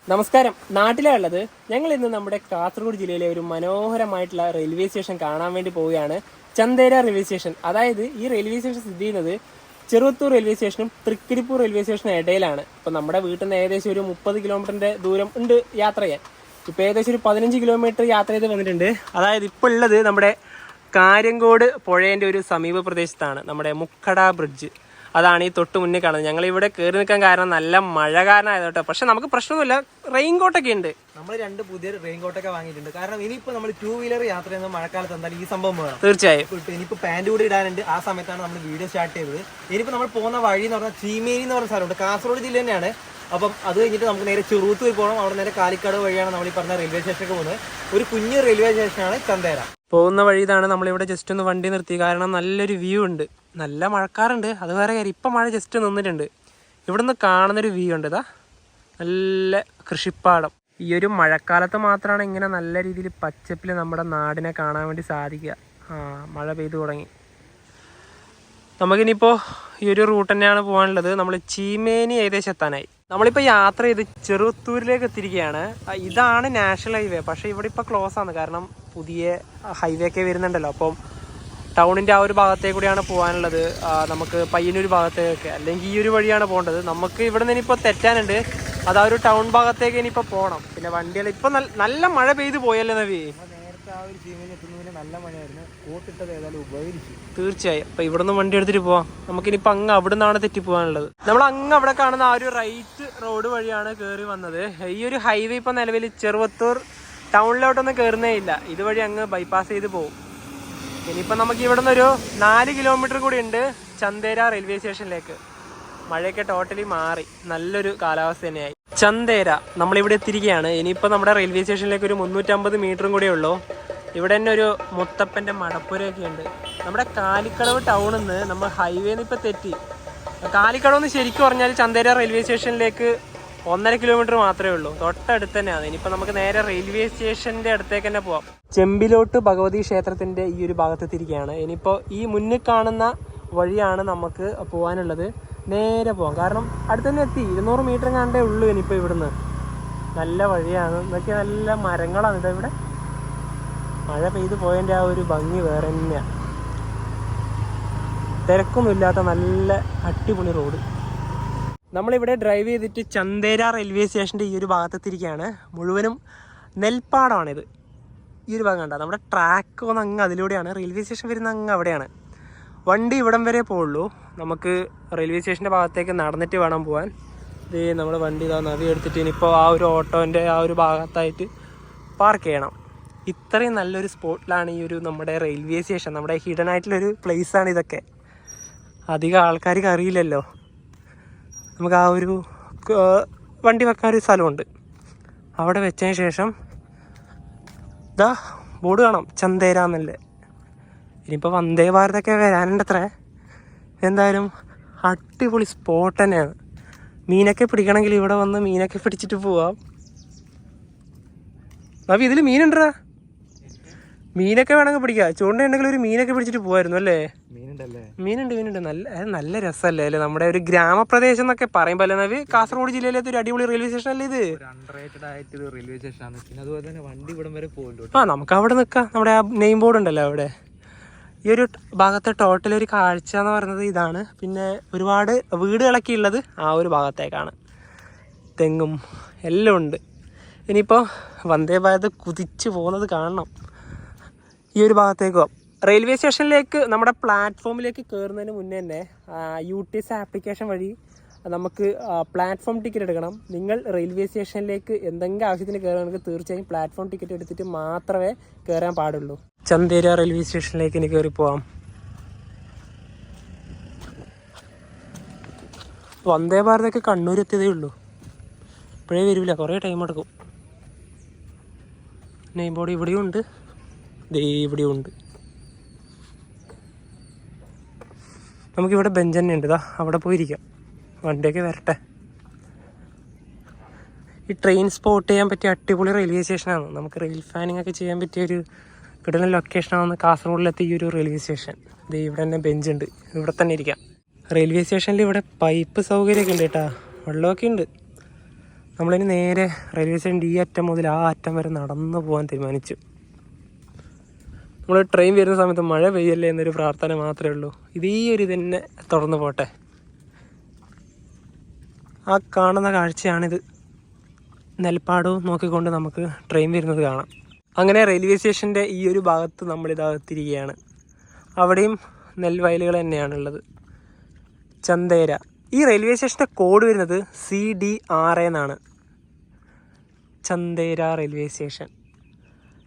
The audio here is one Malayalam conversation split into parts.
നമസ്കാരം. നാട്ടിലുള്ളത് ഞങ്ങൾ ഇന്ന് നമ്മുടെ കാസർഗോഡ് ജില്ലയിലെ ഒരു മനോഹരമായിട്ടുള്ള റെയിൽവേ സ്റ്റേഷൻ കാണാൻ വേണ്ടി പോവുകയാണ്. Chandera railway station. അതായത് ഈ റെയിൽവേ സ്റ്റേഷൻ സ്ഥിതി ചെയ്യുന്നത് ചെറുവത്തൂർ റെയിൽവേ സ്റ്റേഷനും തൃക്കരിപ്പൂർ റെയിൽവേ സ്റ്റേഷനും ഇടയിലാണ്. ഇപ്പം നമ്മുടെ വീട്ടിൽ നിന്ന് ഏകദേശം ഒരു 30 കിലോമീറ്ററിന്റെ ദൂരം ഉണ്ട് യാത്ര ചെയ്യാൻ. ഇപ്പം ഏകദേശം ഒരു 15 കിലോമീറ്റർ യാത്ര ചെയ്ത് വന്നിട്ടുണ്ട്. അതായത് ഇപ്പോൾ ഉള്ളത് നമ്മുടെ കാര്യങ്കോട് പുഴേൻ്റെ ഒരു സമീപ പ്രദേശത്താണ്. നമ്മുടെ മുക്കട ബ്രിഡ്ജ് അതാണ് ഈ തൊട്ട് മുന്നേ കാണുന്നത്. ഞങ്ങൾ ഇവിടെ കയറി നിൽക്കാൻ കാരണം നല്ല മഴ കാരണമായത് കേട്ടോ. പക്ഷെ നമുക്ക് പ്രശ്നമൊന്നുമില്ല, റെയിൻകോട്ടൊക്കെ ഉണ്ട്. നമ്മൾ 2 പുതിയ റെയിൻകോട്ടൊക്കെ വാങ്ങിയിട്ടുണ്ട്. കാരണം ഇനിയിപ്പോൾ നമ്മൾ 2 വീലർ യാത്ര ചെയ്യുന്ന മഴക്കാലത്ത് എന്തായാലും ഈ സംഭവം വേണം. തീർച്ചയായും. ഇനിയിപ്പോൾ പാൻറ് കൂടി ഇടാനുണ്ട്. ആ സമയത്താണ് നമ്മൾ വീഡിയോ സ്റ്റാർട്ട് ചെയ്തത്. ഇനിയിപ്പോൾ നമ്മൾ പോകുന്ന വഴി എന്ന് പറഞ്ഞാൽ ചീമേനി എന്ന് പറഞ്ഞ സ്ഥലമുണ്ട്, കാസർഗോഡ് ജില്ല തന്നെയാണ്. അപ്പം അത് കഴിഞ്ഞിട്ട് നമുക്ക് നേരെ ചെറുവത്തൂർ പോകണം. അവിടെ നേരെ കാലിക്കാട് വഴിയാണ് നമ്മൾ ഈ പറഞ്ഞ റെയിൽവേ സ്റ്റേഷനൊക്കെ പോകുന്നത്. ഒരു കുഞ്ഞു റെയിൽവേ സ്റ്റേഷനാണ് ചന്തേര. പോകുന്ന വഴി ഇതാണ്. നമ്മളിവിടെ ജസ്റ്റ് ഒന്ന് വണ്ടി നിർത്തി, കാരണം നല്ലൊരു വ്യൂ ഉണ്ട്. നല്ല മഴക്കാറുണ്ട്, അത് വേറെ കാര്യം. ഇപ്പം മഴ ജസ്റ്റ് നിന്നിട്ടുണ്ട്. ഇവിടുന്ന് കാണുന്നൊരു വ്യൂ ഉണ്ട്. ഇതാ നല്ല കൃഷിപ്പാടം. ഈ ഒരു മഴക്കാലത്ത് മാത്രമാണ് ഇങ്ങനെ നല്ല രീതിയിൽ പച്ചപ്പിൽ നമ്മുടെ നാടിനെ കാണാൻ വേണ്ടി സാധിക്കുക. മഴ പെയ്തു തുടങ്ങി. നമുക്കിനിയിപ്പോൾ ഈ ഒരു റൂട്ട് തന്നെയാണ് പോകാനുള്ളത്. നമ്മൾ ചീമേനി ഏകദേശം എത്താനായി. നമ്മളിപ്പോൾ യാത്ര ചെയ്ത് ചെറുവത്തൂരിലേക്ക് എത്തിയിരിക്കുകയാണ്. ഇതാണ് നാഷണൽ ഹൈവേ. പക്ഷേ ഇവിടെ ഇപ്പോൾ ക്ലോസ് ആണ്, കാരണം പുതിയ ഹൈവേ ഒക്കെ വരുന്നുണ്ടല്ലോ. അപ്പം ടൗണിൻ്റെ ആ ഒരു ഭാഗത്തേക്ക് കൂടിയാണ് പോകാനുള്ളത്. നമുക്ക് പയ്യന്നൂർ ഭാഗത്തേക്ക്, അല്ലെങ്കിൽ ഈ ഒരു വഴിയാണ് പോകേണ്ടത്. നമുക്ക് ഇവിടെ നിന്ന് ഇനിയിപ്പോൾ തെറ്റാനുണ്ട്. അത് ആ ഒരു ടൗൺ ഭാഗത്തേക്ക് ഇനിയിപ്പോൾ പോകണം. പിന്നെ വണ്ടികൾ ഇപ്പം നല്ല മഴ പെയ്ത് പോയല്ലേ നവി. നേരത്തെ ആ ഒരു ചീമേനി എത്തുന്നതിന് നല്ല മഴയായിരുന്നു. കോട്ടിട്ടത് ഏതായാലും ഉപകരിച്ചു. തീർച്ചയായും. അപ്പം ഇവിടെ നിന്ന് വണ്ടി എടുത്തിട്ട് പോവാം. നമുക്കിനിപ്പോൾ അങ്ങ് അവിടെ നിന്നാണ് തെറ്റി പോകാനുള്ളത്. നമ്മൾ അങ്ങ് അവിടെ കാണുന്ന ആ ഒരു റൈറ്റ് റോഡ് വഴിയാണ് കയറി വന്നത്. ഈ ഒരു ഹൈവേ ഇപ്പം നിലവിൽ ചെറുവത്തൂർ ടൗണിലോട്ടൊന്നും കയറുന്നേ ഇല്ല. ഇതുവഴി അങ്ങ് ബൈപ്പാസ് ചെയ്ത് പോകും. ഇനിയിപ്പോൾ നമുക്ക് ഇവിടെ നിന്നൊരു 4 കിലോമീറ്റർ കൂടി ഉണ്ട് ചന്തേര റെയിൽവേ സ്റ്റേഷനിലേക്ക്. മഴയൊക്കെ ടോട്ടലി മാറി, നല്ലൊരു കാലാവസ്ഥ തന്നെയായി. ചന്തേര നമ്മളിവിടെ എത്തിയിരിക്കുകയാണ്. ഇനിയിപ്പോൾ നമ്മുടെ റെയിൽവേ സ്റ്റേഷനിലേക്ക് ഒരു 350 മീറ്ററും കൂടിയേ ഉള്ളൂ. ഇവിടെ തന്നെ ഒരു മുത്തപ്പൻ്റെ മടപ്പുരയൊക്കെ ഉണ്ട്. നമ്മുടെ കാലിക്കടവ് ടൗണിൽ നിന്ന് നമ്മൾ ഹൈവേന്ന് ഇപ്പോൾ തെറ്റി. കാലിക്കടവ് എന്ന് ശരിക്കും പറഞ്ഞാൽ ചന്തേര റെയിൽവേ സ്റ്റേഷനിലേക്ക് 1.5 കിലോമീറ്റർ മാത്രമേ ഉള്ളൂ. തൊട്ടടുത്ത് തന്നെയാണ്. ഇനിയിപ്പോൾ നമുക്ക് നേരെ റെയിൽവേ സ്റ്റേഷൻ്റെ അടുത്തേക്ക് തന്നെ പോവാം. ചെമ്പിലോട്ട് ഭഗവതി ക്ഷേത്രത്തിൻ്റെ ഈ ഒരു ഭാഗത്തെത്തിയിരിക്കുകയാണ്. ഇനിയിപ്പോൾ ഈ മുന്നിൽ കാണുന്ന വഴിയാണ് നമുക്ക് പോകാനുള്ളത്. നേരെ പോകാം, കാരണം അടുത്ത് തന്നെ എത്തി. 200 മീറ്റർ കണ്ടേ ഉള്ളൂ ഇനിയിപ്പോൾ ഇവിടുന്ന്. നല്ല വഴിയാണ്. എന്നൊക്കെ നല്ല മരങ്ങളാണ് ഇതാ ഇവിടെ. മഴ പെയ്ത് പോയതിൻ്റെ ആ ഒരു ഭംഗി വേറെ തന്നെയാണ്. തിരക്കൊന്നുമില്ലാത്ത നല്ല അടിപൊളി റോഡ്. നമ്മളിവിടെ ഡ്രൈവ് ചെയ്തിട്ട് ചന്തേര റെയിൽവേ സ്റ്റേഷൻ്റെ ഈ ഒരു ഭാഗത്തെത്തിയിരിക്കുകയാണ്. മുഴുവനും നെൽപ്പാടമാണിത്. ഈ ഒരു ഭാഗം കണ്ട നമ്മുടെ ട്രാക്ക് ഒന്ന് അങ്ങ് അതിലൂടെയാണ്. റെയിൽവേ സ്റ്റേഷൻ വരുന്ന അങ്ങ് അവിടെയാണ്. വണ്ടി ഇവിടം വരെ പോവുള്ളൂ. നമുക്ക് റെയിൽവേ സ്റ്റേഷൻ്റെ ഭാഗത്തേക്ക് നടന്നിട്ട് വേണം പോകാൻ. ഇത് നമ്മൾ വണ്ടി ഇതാ നദി എടുത്തിട്ട് ഇനിയിപ്പോൾ ആ ഒരു ഓട്ടോൻ്റെ ആ ഒരു ഭാഗത്തായിട്ട് പാർക്ക് ചെയ്യണം. ഇത്രയും നല്ലൊരു സ്പോട്ടിലാണ് ഈ ഒരു നമ്മുടെ റെയിൽവേ സ്റ്റേഷൻ. നമ്മുടെ ഹിഡൻ ആയിട്ടുള്ളൊരു പ്ലേസാണ് ഇതൊക്കെ. അധികം ആൾക്കാർക്ക് അറിയില്ലല്ലോ. നമുക്ക് ആ ഒരു വണ്ടി വെക്കാൻ ഒരു സ്ഥലമുണ്ട്. അവിടെ വെച്ചതിന് ശേഷം ഇതാ ബോർഡ് കാണാം, ചന്തേര എന്നല്ലേ. ഇനിയിപ്പോൾ വന്ദേ ഭാരതൊക്കെ വരാനുണ്ടത്രേ. എന്തായാലും അടിപൊളി സ്പോട്ട് തന്നെയാണ്. മീനൊക്കെ പിടിക്കണമെങ്കിൽ ഇവിടെ വന്ന് മീനൊക്കെ പിടിച്ചിട്ട് പോവാം. അപ്പം ഇതിൽ മീനുണ്ടാ? മീനൊക്കെ വേണമെങ്കിൽ പിടിക്കാം. ചൂണ്ടയുണ്ടെങ്കിൽ ഒരു മീനൊക്കെ പിടിച്ചിട്ട് പോകായിരുന്നു അല്ലേ? മീനുണ്ട്. നല്ല രസമല്ലേ അല്ലേ? നമ്മുടെ ഒരു ഗ്രാമപ്രദേശം എന്നൊക്കെ പറയുമ്പോൾ അല്ലേ നവി? കാസർഗോഡ് ജില്ലയിലത്തെ ഒരു അടിപൊളി റെയിൽവേ സ്റ്റേഷൻ അല്ലേ ഇത്? അൺറേറ്റഡ് ആയിട്ട് റെയിൽവേ സ്റ്റേഷനാണ്. പിന്നെ അതുപോലെ തന്നെ വണ്ടി ഇവിടം വരെ പോകുന്നുണ്ട്. നമുക്ക് അവിടെ നിൽക്കാം. നമ്മുടെ ആ നെയിം ബോർഡ് ഉണ്ടല്ലോ അവിടെ. ഈ ഒരു ഭാഗത്തെ ടോട്ടൽ ഒരു കാഴ്ച എന്ന് പറയുന്നത് ഇതാണ്. പിന്നെ ഒരുപാട് വീടുകളൊക്കെ ഉള്ളത് ആ ഒരു ഭാഗത്തേക്കാണ്. തെങ്ങും എല്ലാം ഉണ്ട്. ഇനിയിപ്പോൾ വന്ദേ ഭാരത് കുതിച്ച് പോകുന്നത് കാണണം. ഈ ഒരു ഭാഗത്തേക്ക് പോകാം. റെയിൽവേ സ്റ്റേഷനിലേക്ക് നമ്മുടെ പ്ലാറ്റ്ഫോമിലേക്ക് കയറുന്നതിന് മുന്നേ തന്നെ UTS ആപ്ലിക്കേഷൻ വഴി നമുക്ക് പ്ലാറ്റ്ഫോം ടിക്കറ്റ് എടുക്കണം. നിങ്ങൾ റെയിൽവേ സ്റ്റേഷനിലേക്ക് എന്തെങ്കിലും ആവശ്യത്തിന് കയറുകയാണെങ്കിൽ തീർച്ചയായും പ്ലാറ്റ്ഫോം ടിക്കറ്റ് എടുത്തിട്ട് മാത്രമേ കയറാൻ പാടുള്ളൂ. ചന്തേര റെയിൽവേ സ്റ്റേഷനിലേക്ക് ഇനി കയറി പോവാം. വന്ദേ ഭാരതൊക്കെ കണ്ണൂർ എത്തിയതേ ഉള്ളൂ. ഇപ്പോഴേ വരില്ല, കുറേ ടൈം എടുക്കും. നെയിം ബോർഡ് ഇവിടെയും ഉണ്ട്, ഇവിടെയും ഉണ്ട്. നമുക്കിവിടെ ബെഞ്ച് തന്നെ ഉണ്ട്. ഇതാ അവിടെ പോയിരിക്കാം, വണ്ടിയൊക്കെ വരട്ടെ. ഈ ട്രെയിൻ സ്പോട്ട് ചെയ്യാൻ പറ്റിയ അടിപൊളി റെയിൽവേ സ്റ്റേഷനാണ്. നമുക്ക് റെയിൽ ഫാനിങ് ഒക്കെ ചെയ്യാൻ പറ്റിയ ഒരു കിടന്ന ലൊക്കേഷനാണ് കാസർഗോഡിലെത്തി ഈ ഒരു റെയിൽവേ സ്റ്റേഷൻ. ഇത് ഇവിടെ തന്നെ ബെഞ്ച് ഉണ്ട്, ഇവിടെ തന്നെ ഇരിക്കാം. റെയിൽവേ സ്റ്റേഷനിൽ ഇവിടെ പൈപ്പ് സൗകര്യമൊക്കെ ഉണ്ട് കേട്ടോ, വെള്ളമൊക്കെ ഉണ്ട്. നമ്മളിനി നേരെ റെയിൽവേ സ്റ്റേഷൻ്റെ ഈ അറ്റം മുതൽ ആ അറ്റം വരെ നടന്നു പോകാൻ തീരുമാനിച്ചു. നമ്മൾ ട്രെയിൻ വരുന്ന സമയത്ത് മഴ പെയ്യല്ലേ എന്നൊരു പ്രാർത്ഥന മാത്രമേ ഉള്ളൂ. ഇതീ ഒരു തന്നെ തുടർന്ന് പോട്ടെ. ആ കാണുന്ന കാഴ്ചയാണിത്. നെൽപ്പാടവും നോക്കിക്കൊണ്ട് നമുക്ക് ട്രെയിൻ വരുന്നത് കാണാം. അങ്ങനെ റെയിൽവേ സ്റ്റേഷൻ്റെ ഈ ഒരു ഭാഗത്ത് നമ്മളിതാകത്തിരിക്കുകയാണ്. അവിടെയും നെൽവയലുകൾ തന്നെയാണുള്ളത്. ചന്തേര. ഈ റെയിൽവേ സ്റ്റേഷൻ്റെ കോഡ് വരുന്നത് CDRA എന്നാണ്. Chandera railway station.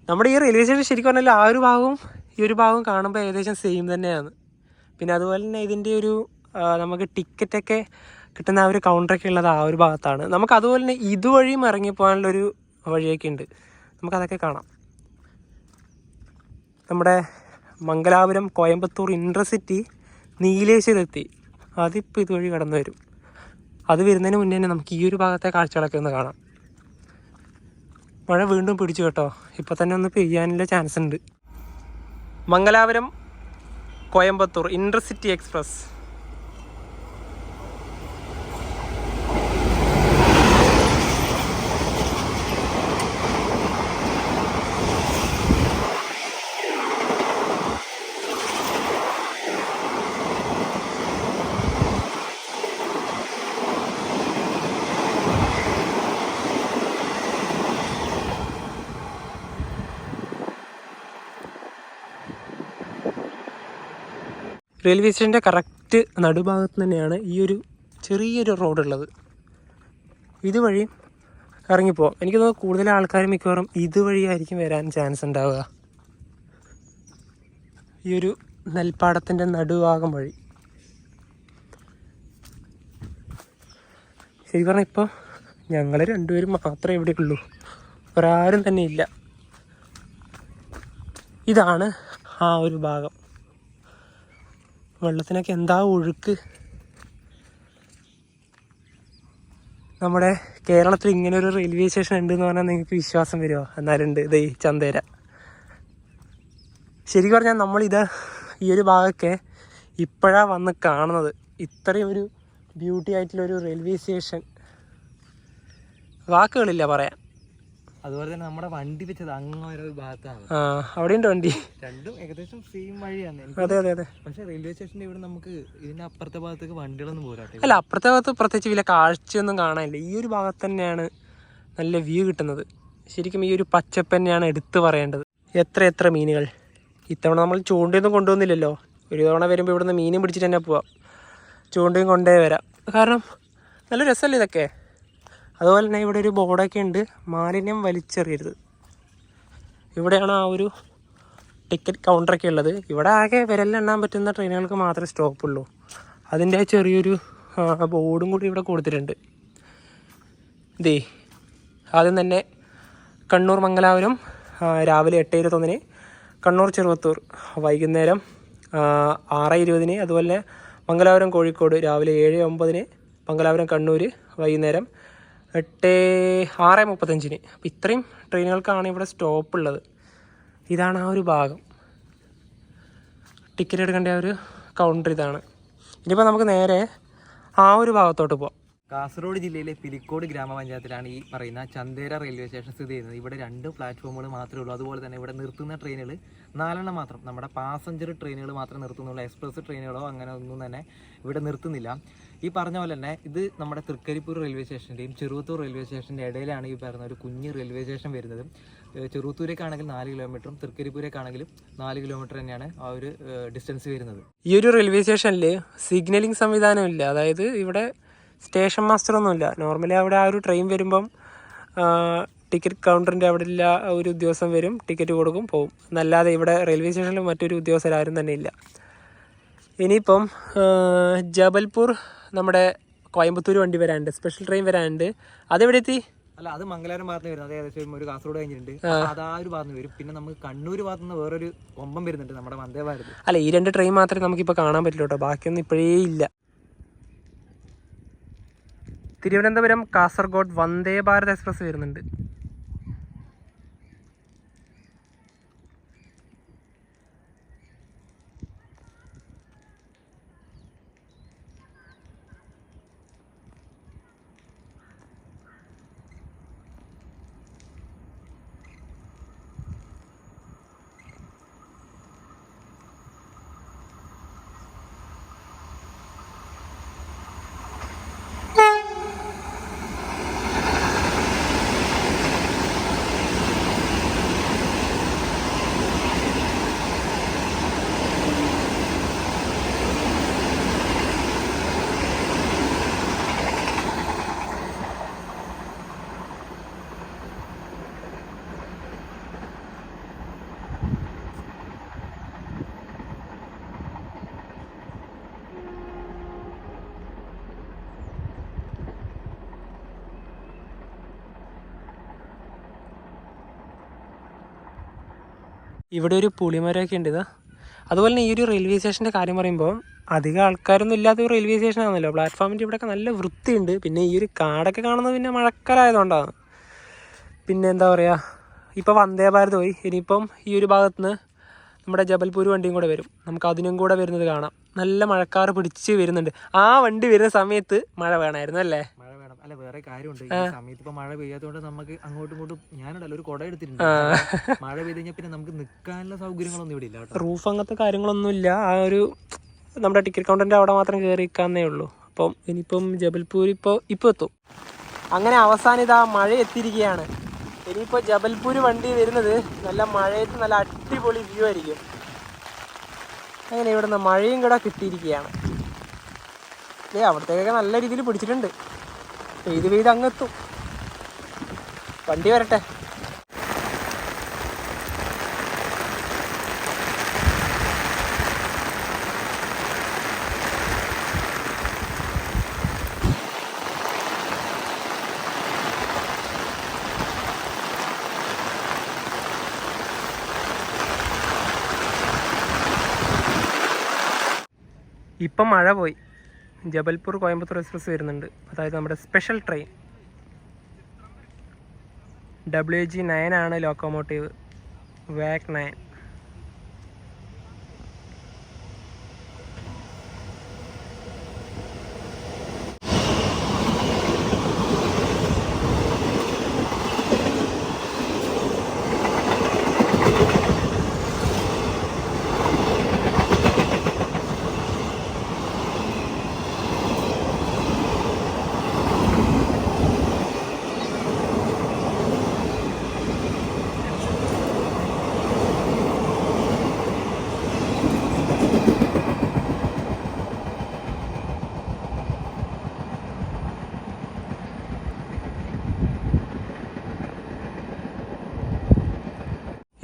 നമ്മുടെ ഈ റെയിൽവേ സ്റ്റേഷൻ ശരിക്കും പറഞ്ഞാൽ ആ ഒരു ഭാഗവും ഈ ഒരു ഭാഗവും കാണുമ്പോൾ ഏകദേശം സെയിം തന്നെയാണ്. പിന്നെ അതുപോലെ തന്നെ ഇതിൻ്റെ ഒരു നമുക്ക് ടിക്കറ്റൊക്കെ കിട്ടുന്ന ആ ഒരു കൗണ്ടറൊക്കെ ഉള്ളത് ആ ഒരു ഭാഗത്താണ്. നമുക്ക് അതുപോലെ തന്നെ ഇതുവഴിയും ഇറങ്ങിപ്പോകാനുള്ളൊരു വഴിയൊക്കെ ഉണ്ട്. നമുക്കതൊക്കെ കാണാം. നമ്മുടെ മംഗലാപുരം കോയമ്പത്തൂർ ഇൻ്റർസിറ്റി നീലേശ്വരത്തെത്തി. അതിപ്പോൾ ഇതുവഴി കടന്നു വരും. അത് വരുന്നതിന് മുന്നേ തന്നെ നമുക്ക് ഈ ഒരു ഭാഗത്തെ കാഴ്ചകളൊക്കെ ഒന്ന് കാണാം. മഴ വീണ്ടും പിടിച്ചു കേട്ടോ. ഇപ്പോൾ തന്നെ ഒന്ന് പെയ്യാനുള്ള ചാൻസ് ഉണ്ട്. Mangalapuram Coimbatore intercity express. Railway സ്റ്റേഷൻ്റെ കറക്റ്റ് നടുഭാഗത്ത് തന്നെയാണ് ഈ ഒരു ചെറിയൊരു റോഡുള്ളത്. ഇതുവഴി ഇറങ്ങിപ്പോവാം. എനിക്ക് തോന്നുന്നു കൂടുതൽ ആൾക്കാർ മിക്കവാറും ഇതുവഴിയായിരിക്കും വരാൻ ചാൻസ് ഉണ്ടാവുക. ഈ ഒരു നെൽപ്പാടത്തിൻ്റെ നടുഭാഗം വഴി. ശരി പറഞ്ഞാൽ ഇപ്പോൾ ഞങ്ങൾ രണ്ടുപേരും മാത്രമേ ഇവിടെ ഉള്ളൂ. ഒരാരും തന്നെ ഇല്ല. ഇതാണ് ആ ഒരു ഭാഗം. വെള്ളത്തിനൊക്കെ എന്താ ഒഴുക്ക്. നമ്മുടെ കേരളത്തിൽ ഇങ്ങനെ ഒരു റെയിൽവേ സ്റ്റേഷൻ ഉണ്ടെന്ന് പറഞ്ഞാൽ നിങ്ങൾക്ക് വിശ്വാസം വരുമോ? എന്നാലുണ്ട്. ഇതേ ചന്തേര. ശരിക്കും പറഞ്ഞാൽ നമ്മളിത് ഈ ഒരു ഭാഗമൊക്കെ ഇപ്പോഴാണ് വന്ന് കാണുന്നത്. ഇത്രയും ഒരു ബ്യൂട്ടി ആയിട്ടുള്ളൊരു റെയിൽവേ സ്റ്റേഷൻ വാക്കുകളില്ല പറയാൻ. അതുപോലെ തന്നെ നമ്മുടെ വണ്ടി വെച്ചത് അങ്ങനെ ഒരു ഭാഗത്താണ്. അവിടെയുണ്ട് വണ്ടി. രണ്ടും ഏകദേശം സെയിം വഴിയാണ്. അതെ അതെ അതെ. പക്ഷെ റെയിൽവേ സ്റ്റേഷൻ്റെ ഇവിടെ നമുക്ക് ഇതിന്റെ അപ്പുറത്തെ ഭാഗത്തേക്ക് വണ്ടികളൊന്നും പോരാട്ടെ. അല്ല, അപ്പുറത്തെ ഭാഗത്ത് പ്രത്യേകിച്ച് വലിയ കാഴ്ചയൊന്നും കാണാനില്ല. ഈ ഒരു ഭാഗത്ത് തന്നെയാണ് നല്ല വ്യൂ കിട്ടുന്നത്. ശരിക്കും ഈ ഒരു പച്ചപ്പ് തന്നെയാണ് എടുത്തു പറയേണ്ടത്. എത്ര മീനുകൾ. ഇത്തവണ നമ്മൾ ചൂണ്ടയൊന്നും കൊണ്ടുവന്നില്ലല്ലോ. ഒരു തവണ വരുമ്പോൾ ഇവിടുന്ന് മീനും പിടിച്ചിട്ട് തന്നെ പോവാം. ചൂണ്ടയും കൊണ്ടേ വരാം. കാരണം നല്ല രസമല്ലേ ഇതൊക്കെ. അതുപോലെ തന്നെ ഇവിടെ ഒരു ബോർഡൊക്കെ ഉണ്ട്, മാലിന്യം വലിച്ചെറിയരുത്. ഇവിടെയാണ് ആ ഒരു ടിക്കറ്റ് കൗണ്ടറൊക്കെ ഉള്ളത്. ഇവിടെ ആകെ വിരലിലെണ്ണാൻ പറ്റുന്ന ട്രെയിനുകൾക്ക് മാത്രമേ സ്റ്റോപ്പുള്ളൂ. അതിൻ്റെ ചെറിയൊരു ബോർഡും കൂടി ഇവിടെ കൊടുത്തിട്ടുണ്ട്. ഇതേ ആദ്യം തന്നെ കണ്ണൂർ മംഗലാപുരം രാവിലെ 8:21, കണ്ണൂർ ചെറുവത്തൂർ വൈകുന്നേരം 6:20, അതുപോലെ മംഗലാപുരം കോഴിക്കോട് രാവിലെ 7:09, മംഗലാപുരം കണ്ണൂർ വൈകുന്നേരം 6:35. അപ്പോൾ ഇത്രയും ട്രെയിനുകൾക്കാണ് ഇവിടെ സ്റ്റോപ്പ് ഉള്ളത്. ഇതാണ് ആ ഒരു ഭാഗം. ടിക്കറ്റ് എടുക്കേണ്ട ആ ഒരു കൗണ്ടർ ഇതാണ്. ഇനിയിപ്പോൾ നമുക്ക് നേരെ ആ ഒരു ഭാഗത്തോട്ട് പോവാം. കാസർഗോഡ് ജില്ലയിലെ പിലിക്കോട് ഗ്രാമപഞ്ചായത്തിലാണ് ഈ പറയുന്ന ചന്തേര റെയിൽവേ സ്റ്റേഷൻ സ്ഥിതി ചെയ്യുന്നത്. ഇവിടെ 2 പ്ലാറ്റ്ഫോമുകൾ മാത്രമേ ഉള്ളൂ. അതുപോലെ തന്നെ ഇവിടെ നിർത്തുന്ന ട്രെയിനുകൾ 4 മാത്രം. നമ്മുടെ പാസഞ്ചർ ട്രെയിനുകൾ മാത്രമേ നിർത്തുന്നുള്ളൂ. എക്സ്പ്രസ് ട്രെയിനുകളോ അങ്ങനെ ഒന്നും തന്നെ ഇവിടെ നിർത്തുന്നില്ല. ഈ പറഞ്ഞ പോലെ തന്നെ ഇത് നമ്മുടെ തൃക്കരിപ്പൂർ റെയിൽവേ സ്റ്റേഷൻ്റെയും ചെറുവത്തൂർ റെയിൽവേ സ്റ്റേഷൻ്റെ ഇടയിലാണ് ഈ പറയുന്ന ഒരു കുഞ്ഞ് റെയിൽവേ സ്റ്റേഷൻ വരുന്നത്. ചെറുവത്തൂരേക്കാണെങ്കിൽ 4 കിലോമീറ്ററും തൃക്കരിപ്പൂരേക്കാണെങ്കിലും 4 കിലോമീറ്റർ തന്നെയാണ് ആ ഒരു ഡിസ്റ്റൻസ് വരുന്നത്. ഈ ഒരു റെയിൽവേ സ്റ്റേഷനിൽ സിഗ്നലിംഗ് സംവിധാനമില്ല. അതായത് ഇവിടെ സ്റ്റേഷൻ മാസ്റ്റർ ഒന്നുമില്ല. നോർമലി അവിടെ ആ ഒരു ട്രെയിൻ വരുമ്പം ടിക്കറ്റ് കൗണ്ടറിൻ്റെ അവിടെ ഇല്ല ഒരു ഉദ്യോഗസ്ഥൻ വരും, ടിക്കറ്റ് കൊടുക്കും, പോകും. എന്നല്ലാതെ ഇവിടെ റെയിൽവേ സ്റ്റേഷനിൽ മറ്റൊരു ഉദ്യോഗസ്ഥരാരും തന്നെ ഇല്ല. ഇനിയിപ്പം ജബൽപൂർ നമ്മുടെ കോയമ്പത്തൂർ വണ്ടി വരാനുണ്ട്, സ്പെഷ്യൽ ട്രെയിൻ വരാനുണ്ട്. അതെവിടെ എത്തി? അല്ല, അത് മംഗലാപുരം ഭാഗത്ത് വരുന്നത്. ഏകദേശം ഒരു കാസർഗോഡ് കഴിഞ്ഞിട്ടുണ്ട്. അത് ആ ഒരു ഭാഗത്ത് വരും. പിന്നെ നമുക്ക് കണ്ണൂർ ഭാഗത്ത് നിന്ന് വേറൊരു കൊമ്പം വരുന്നുണ്ട്, നമ്മുടെ വന്ദേ ഭാരത്. അല്ല, ഈ 2 ട്രെയിൻ മാത്രമേ നമുക്കിപ്പോൾ കാണാൻ പറ്റുള്ളൂ കേട്ടോ. ബാക്കിയൊന്നും ഇപ്പോഴേ ഇല്ല. തിരുവനന്തപുരം കാസർഗോഡ് വന്ദേ ഭാരത് എക്സ്പ്രസ് വരുന്നുണ്ട്. ഇവിടെ ഒരു പുളിമരമൊക്കെ ഉണ്ട് ഇതാ. അതുപോലെ തന്നെ ഈ ഒരു റെയിൽവേ സ്റ്റേഷൻ്റെ കാര്യം പറയുമ്പോൾ അധികം ആൾക്കാരൊന്നും ഇല്ലാത്ത ഒരു റെയിൽവേ സ്റ്റേഷൻ ആണല്ലോ. പ്ലാറ്റ്ഫോമിൻ്റെ ഇവിടെയൊക്കെ നല്ല വൃത്തിയുണ്ട്. പിന്നെ ഈ ഒരു കാടൊക്കെ കാണുന്നത് പിന്നെ മഴക്കാലമായതുകൊണ്ടാണ്. പിന്നെ എന്താ പറയുക, ഇപ്പോൾ വന്ദേ ഭാരത് പോയി. ഇനിയിപ്പം ഈ ഒരു ഭാഗത്തുനിന്ന് നമ്മുടെ ജബൽപൂർ വണ്ടിയും കൂടെ വരും. നമുക്ക് അതിനും കൂടെ വരുന്നത് കാണാം. നല്ല മഴക്കാറ് പിടിച്ച് വരുന്നുണ്ട്. ആ വണ്ടി വരുന്ന സമയത്ത് മഴ വേണമായിരുന്നു അല്ലേ? മഴ വേണം. അല്ല, വേറെ കാര്യമുണ്ട്. ഈ സമയത്ത് ഇപ്പൊ മഴ പെയ്യാത്തതുകൊണ്ട് നമുക്ക് അങ്ങോട്ടും ഇങ്ങോട്ടും, ഞാനുണ്ടല്ലോ ഒരു കുട എടുത്തിട്ടുണ്ട്. മഴ പെയ്ത് കഴിഞ്ഞാൽ പിന്നെ നമുക്ക് നിൽക്കാനുള്ള സൗകര്യങ്ങളൊന്നും ഇവിടെ ഇല്ല. റൂഫ് അങ്ങനത്തെ കാര്യങ്ങളൊന്നുമില്ല. ആ ഒരു നമ്മുടെ ടിക്കറ്റ് കൗണ്ടറിൻ്റെ അവിടെ മാത്രം കയറി നിൽക്കാന്നേ ഉള്ളൂ. അപ്പം ഇനിയിപ്പം ജബൽപൂർ ഇപ്പോൾ എത്തും. അങ്ങനെ അവസാനം ഇതാ മഴ എത്തിയിരിക്കുകയാണ്. ഇനിയിപ്പോൾ ജബൽപൂർ വണ്ടി വരുന്നത് നല്ല മഴയത്ത് നല്ല അടിപൊളി വ്യൂ ആയിരിക്കും. അങ്ങനെ ഇവിടുന്ന് മഴയും കൂടെ കിട്ടിയിരിക്കുകയാണ്. അവിടത്തേക്കൊക്കെ നല്ല രീതിയിൽ പിടിച്ചിട്ടുണ്ട്. പെയ്ത് അങ്ങെത്തും. വണ്ടി വരട്ടെ. ഇപ്പം മഴ പോയി. ജബൽപൂർ കോയമ്പത്തൂർ എക്സ്പ്രസ് വരുന്നുണ്ട്. അതായത് നമ്മുടെ സ്പെഷ്യൽ ട്രെയിൻ WG9 ആണ് ലോക്കോമോട്ടീവ്, വാക് 9.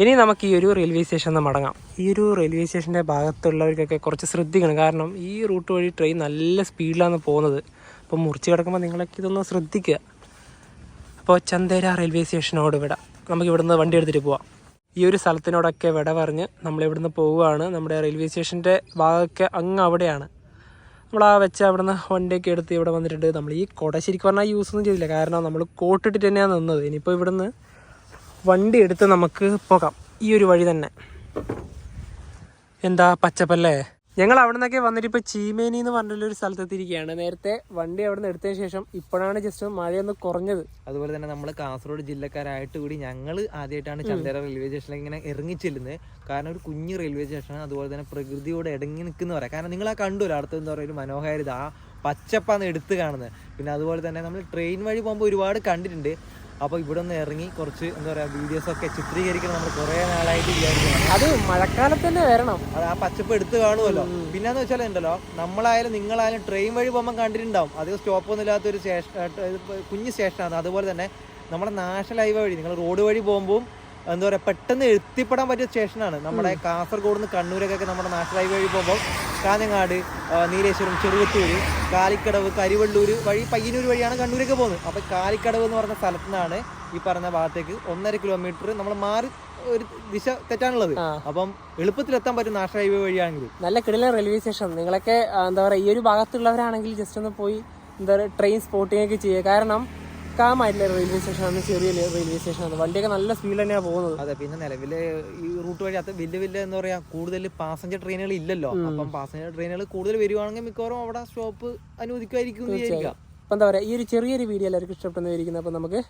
ഇനി നമുക്ക് ഈ ഒരു റെയിൽവേ സ്റ്റേഷനിൽ നിന്ന് മടങ്ങാം. ഈ ഒരു റെയിൽവേ സ്റ്റേഷൻ്റെ ഭാഗത്തുള്ളവർക്കൊക്കെ കുറച്ച് ശ്രദ്ധിക്കണം. കാരണം ഈ റൂട്ട് വഴി ട്രെയിൻ നല്ല സ്പീഡിലാണ് പോകുന്നത്. അപ്പോൾ മുറിച്ച് കിടക്കുമ്പോൾ നിങ്ങളൊക്കെ ഇതൊന്ന് ശ്രദ്ധിക്കുക. അപ്പോൾ ചന്ദേര റെയിൽവേ സ്റ്റേഷനോട് വിട. നമുക്ക് ഇവിടുന്ന് വണ്ടി എടുത്തിട്ട് പോവാം. ഈ ഒരു സ്ഥലത്തിനോടൊക്കെ വിട പറഞ്ഞ് നമ്മളിവിടുന്ന് പോവുകയാണ്. നമ്മുടെ റെയിൽവേ സ്റ്റേഷൻ്റെ ഭാഗമൊക്കെ അങ്ങ് അവിടെയാണ്. നമ്മൾ ആ വെച്ച അവിടുന്ന് വണ്ടിയൊക്കെ എടുത്ത് ഇവിടെ വന്നിട്ടുണ്ട്. നമ്മൾ ഈ കുട ശരിക്കും പറഞ്ഞാൽ യൂസ് ഒന്നും ചെയ്തില്ല. കാരണം നമ്മൾ കോട്ടിട്ടിട്ട് തന്നെയാണ് നിന്നത്. ഇനിയിപ്പോൾ ഇവിടുന്ന് വണ്ടി എടുത്ത് നമുക്ക് പോകാം. ഈ ഒരു വഴി തന്നെ. എന്താ പച്ചപ്പല്ലേ. ഞങ്ങൾ അവിടെ നിന്നൊക്കെ വന്നിട്ട് ഇപ്പോൾ ചീമേനി എന്ന് പറഞ്ഞിട്ടൊരു സ്ഥലത്തെത്തിയിരിക്കുകയാണ്. നേരത്തെ വണ്ടി അവിടെ നിന്ന് എടുത്തതിന് ശേഷം ഇപ്പോഴാണ് ജസ്റ്റ് മഴയൊന്ന് കുറഞ്ഞത്. അതുപോലെ തന്നെ നമ്മൾ കാസർഗോഡ് ജില്ലക്കാരായിട്ട് കൂടി ഞങ്ങൾ ആദ്യമായിട്ടാണ് ചന്ദേര റെയിൽവേ സ്റ്റേഷനിൽ ഇങ്ങനെ ഇറങ്ങിച്ചെല്ലുന്നത്. കാരണം ഒരു കുഞ്ഞ് റെയിൽവേ സ്റ്റേഷനാണ്. അതുപോലെ തന്നെ പ്രകൃതിയോട് ഇടങ്ങി നിൽക്കുന്ന പറയാം. കാരണം നിങ്ങൾ ആ കണ്ടുല്ലോ അടുത്ത് എന്താ പറയുക, ഒരു മനോഹാരിത, ആ പച്ചപ്പാണ് എടുത്ത് കാണുന്നത്. പിന്നെ അതുപോലെ തന്നെ നമ്മൾ ട്രെയിൻ വഴി പോകുമ്പോൾ ഒരുപാട് കണ്ടിട്ടുണ്ട്. അപ്പോൾ ഇവിടെ ഒന്ന് ഇറങ്ങി കുറച്ച് എന്താ പറയുക വീഡിയോസൊക്കെ ചിത്രീകരിക്കണം നമ്മൾ കുറേ നാളായിട്ട് വിചാരിക്കണം. അത് മഴക്കാലത്ത് തന്നെ വരണം. അത് ആ പച്ചപ്പ് എടുത്ത് കാണുമല്ലോ. പിന്നെന്ന് വെച്ചാൽ ഉണ്ടല്ലോ, നമ്മളായാലും നിങ്ങളായാലും ട്രെയിൻ വഴി പോകുമ്പോൾ കണ്ടിട്ടുണ്ടാവും. അധികം സ്റ്റോപ്പൊന്നും ഇല്ലാത്തൊരു കുഞ്ഞ് സ്റ്റേഷനാണ്. അതുപോലെ തന്നെ നമ്മുടെ നാഷണൽ ഹൈവേ വഴി നിങ്ങൾ റോഡ് വഴി പോകുമ്പോൾ എന്താ പറയുക പെട്ടെന്ന് എത്തിപ്പെടാൻ പറ്റിയ സ്റ്റേഷനാണ്. നമ്മുടെ കാസർഗോഡ് നിന്ന് കണ്ണൂരൊക്കെ നമ്മുടെ നാഷണൽ ഹൈവേ വഴി പോകുമ്പോൾ കാഞ്ഞങ്ങാട്, നീലേശ്വരം, ചെറുവത്തൂര്, കാലിക്കടവ്, കരിവള്ളൂർ വഴി പയ്യന്നൂർ വഴിയാണ് കണ്ണൂരൊക്കെ പോകുന്നത്. അപ്പോൾ കാലിക്കടവ് എന്ന് പറഞ്ഞ സ്ഥലത്തു നിന്നാണ് ഈ പറഞ്ഞ ഭാഗത്തേക്ക് 1.5 കിലോമീറ്റർ നമ്മൾ മാറി ഒരു ദിശ തെറ്റാണുള്ളത്. അപ്പം എളുപ്പത്തിലെത്താൻ പറ്റും നാഷണൽ ഹൈവേ വഴിയാണെങ്കിൽ. നല്ല കിടിലൻ റെയിൽവേ സ്റ്റേഷൻ. നിങ്ങളൊക്കെ എന്താ പറയുക ഈ ഒരു ഭാഗത്തുള്ളവരാണെങ്കിൽ ജസ്റ്റ് ഒന്ന് പോയി എന്താ പറയുക ട്രെയിൻ സ്പോട്ടിംഗ് ഒക്കെ ചെയ്യുക. കാരണം കാമായിട്ടുള്ള റെയിൽവേ സ്റ്റേഷനാണ്, ചെറിയ റെയിൽവേ സ്റ്റേഷനാണ്. വണ്ടിയൊക്കെ നല്ല സ്പീഡ് തന്നെയാണ് പോകുന്നത്. അതെ, പിന്നെ നിലവിലെ ഈ റൂട്ട് വഴി അത് വലിയ എന്താ പറയാ കൂടുതൽ പാസഞ്ചർ ട്രെയിനുകൾ ഇല്ലല്ലോ. അപ്പം പാസഞ്ചർ ട്രെയിനുകൾ കൂടുതൽ വരുവാണെങ്കിൽ മിക്കവാറും അവിടെ സ്റ്റോപ്പ് അനുവദിക്കുമായിരിക്കും. അപ്പം എന്താ പറയുക ഈ ഒരു ചെറിയൊരു വീഡിയോ എല്ലാവർക്കും ഇഷ്ടപ്പെട്ടെന്ന് വിചാരിക്കുന്നത്. അപ്പം നമുക്ക്